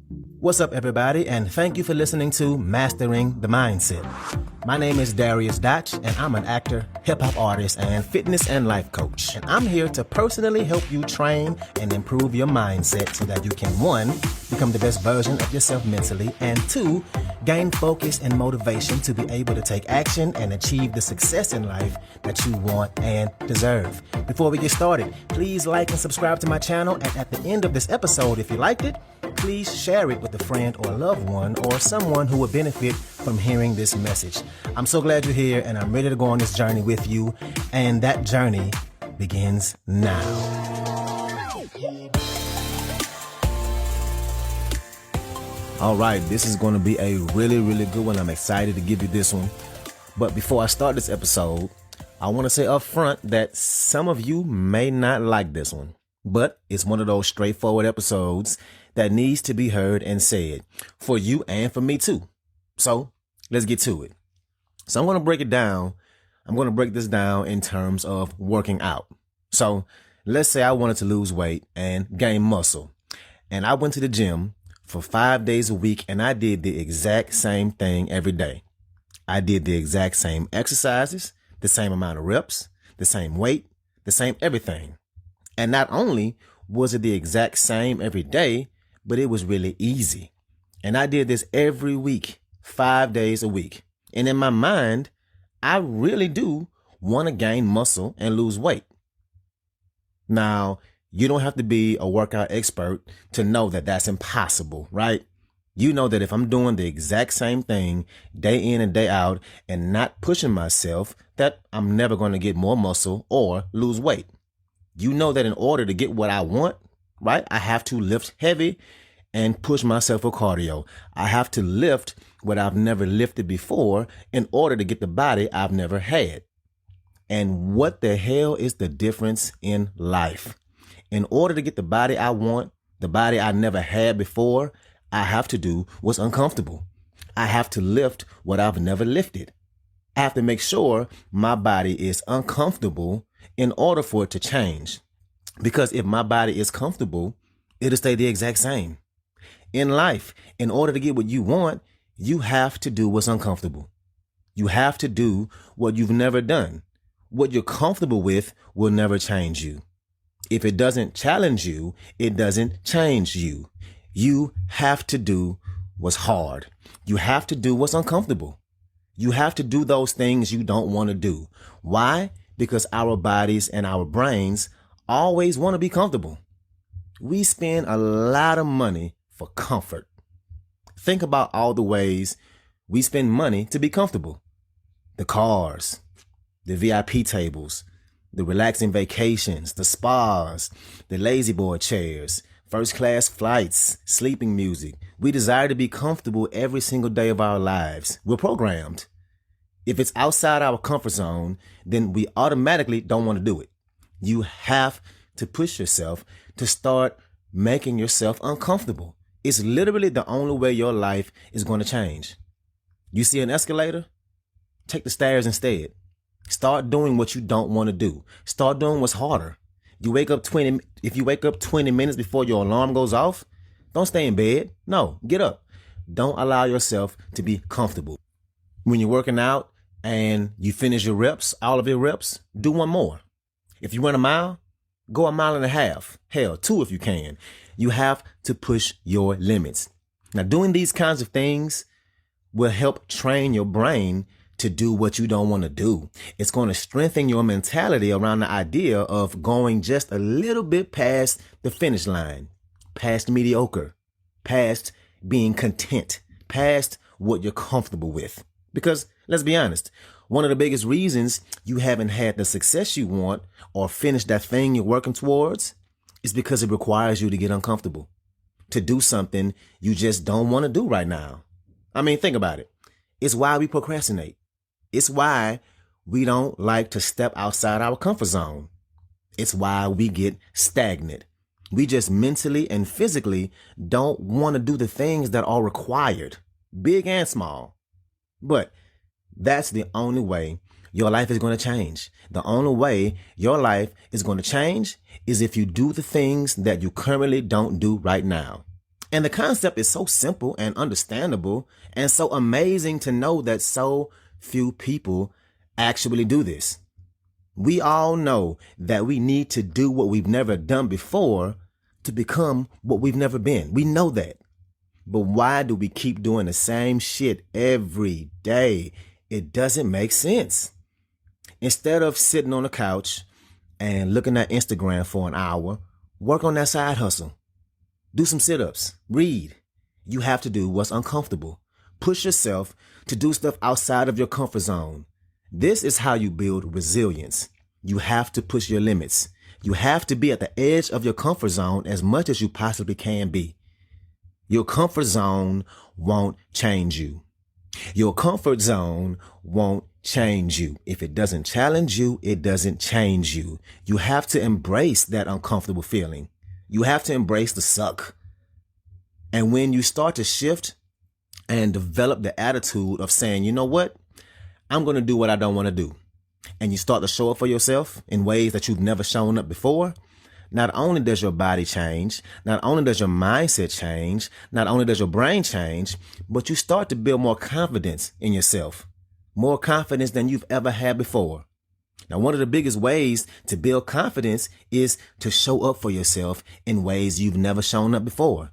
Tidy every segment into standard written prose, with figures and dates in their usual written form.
What's up, everybody, and thank you for listening to Mastering the Mindset. My name is dariusdotch, and I'm an actor, hip-hop artist, and fitness and life coach. And I'm here to personally help you train and improve your mindset so that you can, 1, become the best version of yourself mentally, and 2, gain focus and motivation to be able to take action and achieve the success in life that you want and deserve. Before we get started, please like and subscribe to my channel, and at the end of this episode, if you liked it, please share it with a friend or loved one or someone who would benefit from hearing this message. I'm so glad you're here, and I'm ready to go on this journey with you, and that journey begins now. All right, this is going to be a really good one. I'm excited to give you this one. But before I start this episode, I want to say up front that some of you may not like this one, but it's one of those straightforward episodes that needs to be heard and said for you and for me too. So let's get to it. So I'm going to break it down. I'm going to break this down in terms of working out. So let's say I wanted to lose weight and gain muscle, and I went to the gym for 5 days a week, and I did the exact same thing every day. I did the exact same exercises, the same amount of reps, the same weight, the same everything. And not only was it the exact same every day, but it was really easy. And I did this every week, 5 days a week. And in my mind, I really do want to gain muscle and lose weight. Now, you don't have to be a workout expert to know that that's impossible, right? You know that if I'm doing the exact same thing day in and day out and not pushing myself, that I'm never going to get more muscle or lose weight. You know that in order to get what I want, right, I have to lift heavy and push myself for cardio. I have to lift what I've never lifted before in order to get the body I've never had. And what the hell is the difference in life? In order to get the body I want, the body I never had before, I have to do what's uncomfortable. I have to lift what I've never lifted. I have to make sure my body is uncomfortable in order for it to change. Because if my body is comfortable, it'll stay the exact same. In life, in order to get what you want, you have to do what's uncomfortable. You have to do what you've never done. What you're comfortable with will never change you. If it doesn't challenge you, it doesn't change you. You have to do what's hard. You have to do what's uncomfortable. You have to do those things you don't want to do. Why? Because our bodies and our brains always want to be comfortable. We spend a lot of money for comfort. Think about all the ways we spend money to be comfortable. The cars, the VIP tables, the relaxing vacations, the spas, the lazy boy chairs, first class flights, sleeping music. We desire to be comfortable every single day of our lives. We're programmed. If it's outside our comfort zone, then we automatically don't want to do it. You have to push yourself to start making yourself uncomfortable. It's literally the only way your life is going to change. You see an escalator? Take the stairs instead. Start doing what you don't want to do. Start doing what's harder. If you wake up 20 minutes before your alarm goes off, don't stay in bed. No, get up. Don't allow yourself to be comfortable. When you're working out and you finish your reps, all of your reps, do one more. If you run a mile, go a mile and a half. Hell, 2 if you can. You have to push your limits. Now, doing these kinds of things will help train your brain to do what you don't want to do. It's going to strengthen your mentality around the idea of going just a little bit past the finish line, past mediocre, past being content, past what you're comfortable with. Because let's be honest, one of the biggest reasons you haven't had the success you want or finished that thing you're working towards is because it requires you to get uncomfortable, to do something you just don't want to do right now. I mean, think about it. It's why we procrastinate. It's why we don't like to step outside our comfort zone. It's why we get stagnant. We just mentally and physically don't want to do the things that are required, big and small. But that's the only way your life is going to change. The only way your life is going to change is if you do the things that you currently don't do right now. And the concept is so simple and understandable and so amazing to know that so few people actually do this. We all know that we need to do what we've never done before to become what we've never been. We know that. But why do we keep doing the same shit every day? It doesn't make sense. Instead of sitting on the couch and looking at Instagram for an hour, work on that side hustle. Do some sit-ups. Read. You have to do what's uncomfortable. Push yourself to do stuff outside of your comfort zone. This is how you build resilience. You have to push your limits. You have to be at the edge of your comfort zone as much as you possibly can be. Your comfort zone won't change you. Your comfort zone won't change you. If it doesn't challenge you, it doesn't change you. You have to embrace that uncomfortable feeling. You have to embrace the suck. And when you start to shift and develop the attitude of saying, you know what? I'm going to do what I don't want to do. And you start to show up for yourself in ways that you've never shown up before. Not only does your body change, not only does your mindset change, not only does your brain change, but you start to build more confidence in yourself. More confidence than you've ever had before. Now, one of the biggest ways to build confidence is to show up for yourself in ways you've never shown up before.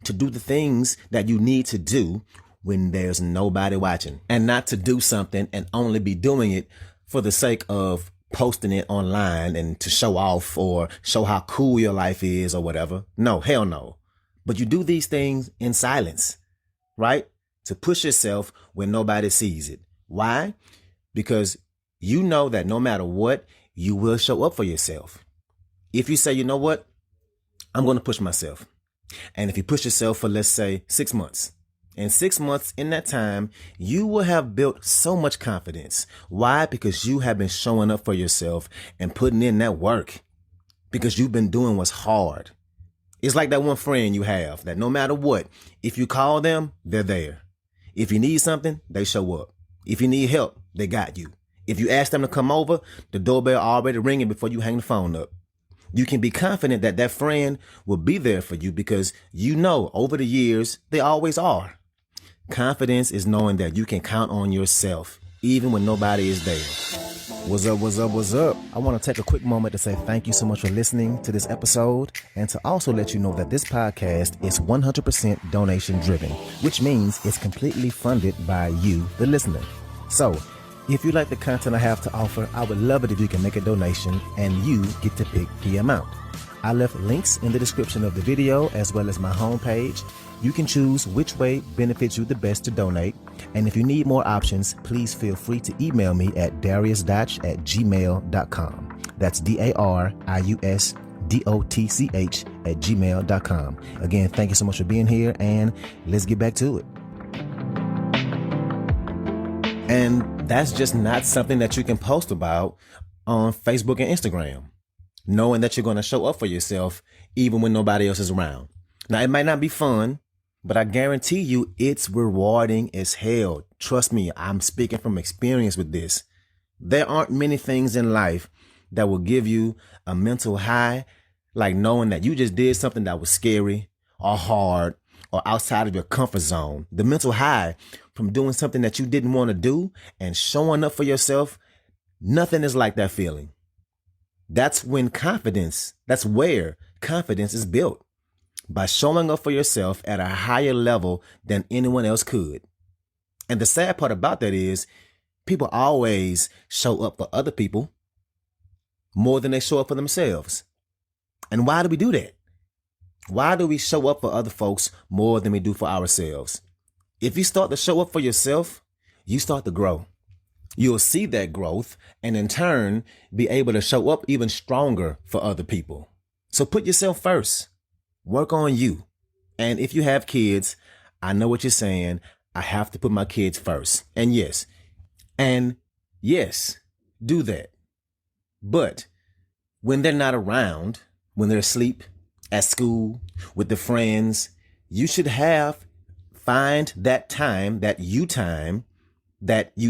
To do the things that you need to do when there's nobody watching. And not to do something and only be doing it for the sake of posting it online and to show off or show how cool your life is or whatever. No, hell no. But you do these things in silence, right? To push yourself when nobody sees it. Why? Because you know that no matter what, you will show up for yourself. If you say, you know what, I'm going to push myself. And if you push yourself for, let's say, 6 months, in 6 months, in that time, you will have built so much confidence. Why? Because you have been showing up for yourself and putting in that work. Because you've been doing what's hard. It's like that one friend you have that no matter what, if you call them, they're there. If you need something, they show up. If you need help, they got you. If you ask them to come over, the doorbell already ringing before you hang the phone up. You can be confident that that friend will be there for you because you know over the years, they always are. Confidence is knowing that you can count on yourself, even when nobody is there. What's up, what's up, what's up? I want to take a quick moment to say thank you so much for listening to this episode and to also let you know that this podcast is 100% donation driven, which means it's completely funded by you, the listener. So, if you like the content I have to offer, I would love it if you can make a donation and you get to pick the amount. I left links in the description of the video as well as my homepage. You can choose which way benefits you the best to donate. And if you need more options, please feel free to email me at dariusdotch@gmail.com. That's dariusdotch@gmail.com. Again, thank you so much for being here and let's get back to it. And that's just not something that you can post about on Facebook and Instagram, knowing that you're going to show up for yourself even when nobody else is around. Now, it might not be fun, but I guarantee you it's rewarding as hell. Trust me, I'm speaking from experience with this. There aren't many things in life that will give you a mental high like knowing that you just did something that was scary or hard or outside of your comfort zone. The mental high from doing something that you didn't want to do and showing up for yourself, nothing is like that feeling. That's where confidence is built. By showing up for yourself at a higher level than anyone else could. And the sad part about that is people always show up for other people more than they show up for themselves. And why do we do that? Why do we show up for other folks more than we do for ourselves? If you start to show up for yourself, you start to grow. You'll see that growth and in turn be able to show up even stronger for other people. So put yourself first. Work on you. And if you have kids, I know what you're saying. I have to put my kids first. And yes, do that. But when they're not around, when they're asleep, at school, with the friends, you should find that time that you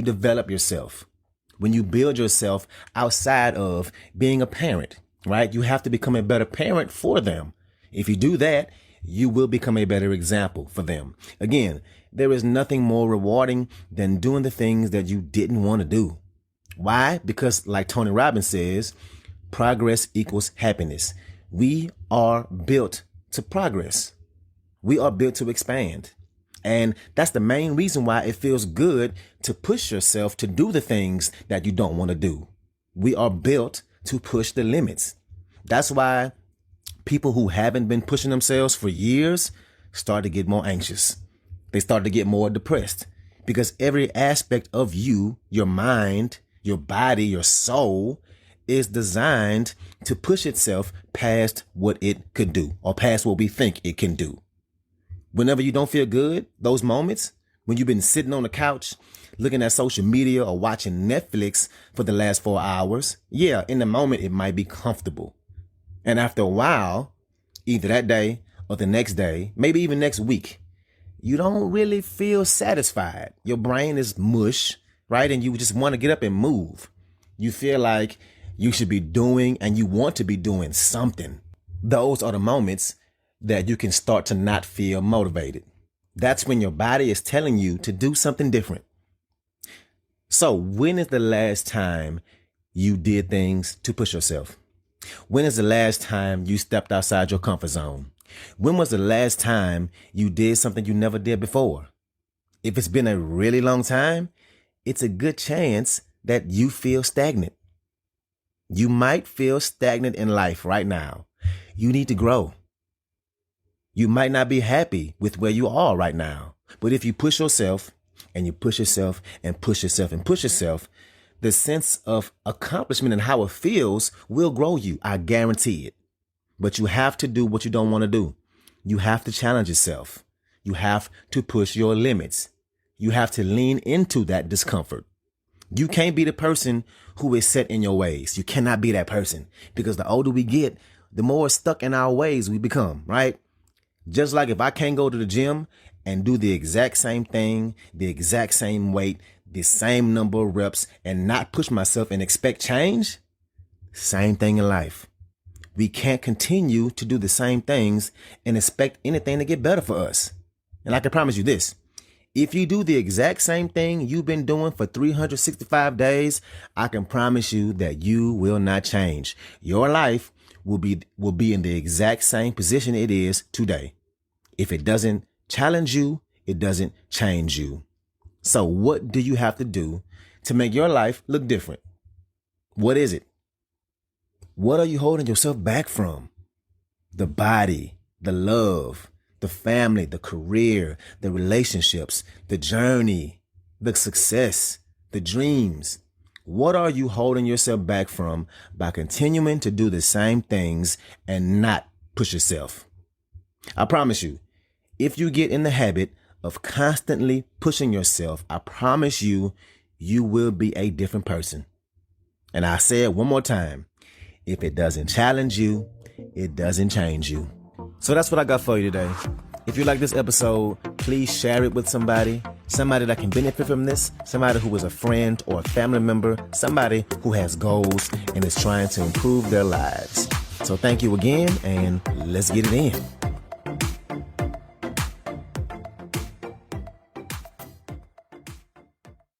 develop yourself. When you build yourself outside of being a parent, right? You have to become a better parent for them. If you do that, you will become a better example for them. Again, there is nothing more rewarding than doing the things that you didn't want to do. Why? Because like Tony Robbins says, progress equals happiness. We are built to progress. We are built to expand. And that's the main reason why it feels good to push yourself to do the things that you don't want to do. We are built to push the limits. That's why people who haven't been pushing themselves for years start to get more anxious. They start to get more depressed because every aspect of you, your mind, your body, your soul is designed to push itself past what it could do or past what we think it can do. Whenever you don't feel good, those moments when you've been sitting on the couch, looking at social media or watching Netflix for the last 4 hours, yeah, in the moment, it might be comfortable. And after a while, either that day or the next day, maybe even next week, you don't really feel satisfied. Your brain is mush, right? And you just want to get up and move. You feel like you should be doing and you want to be doing something. Those are the moments that you can start to not feel motivated. That's when your body is telling you to do something different. So when is the last time you did things to push yourself? When is the last time you stepped outside your comfort zone? When was the last time you did something you never did before? If it's been a really long time, it's a good chance that you feel stagnant. You might feel stagnant in life right now. You need to grow. You might not be happy with where you are right now, but if you push yourself and you push yourself and push yourself and push yourself, the sense of accomplishment and how it feels will grow you. I guarantee it. But you have to do what you don't want to do. You have to challenge yourself. You have to push your limits. You have to lean into that discomfort. You can't be the person who is set in your ways. You cannot be that person because the older we get, the more stuck in our ways we become, right? Just like if I can't go to the gym and do the exact same thing, the exact same weight, the same number of reps and not push myself and expect change, same thing in life. We can't continue to do the same things and expect anything to get better for us. And I can promise you this, if you do the exact same thing you've been doing for 365 days, I can promise you that you will not change. Your life will be in the exact same position it is today. If it doesn't challenge you, it doesn't change you. So what do you have to do to make your life look different? What is it? What are you holding yourself back from? The body, the love, the family, the career, the relationships, the journey, the success, the dreams. What are you holding yourself back from by continuing to do the same things and not push yourself? I promise you, if you get in the habit of constantly pushing yourself, I promise you, you will be a different person. And I say it one more time. If it doesn't challenge you, it doesn't change you. So that's what I got for you today. If you like this episode, please share it with somebody that can benefit from this, somebody who is a friend or a family member, somebody who has goals and is trying to improve their lives. So thank you again, and let's get it in.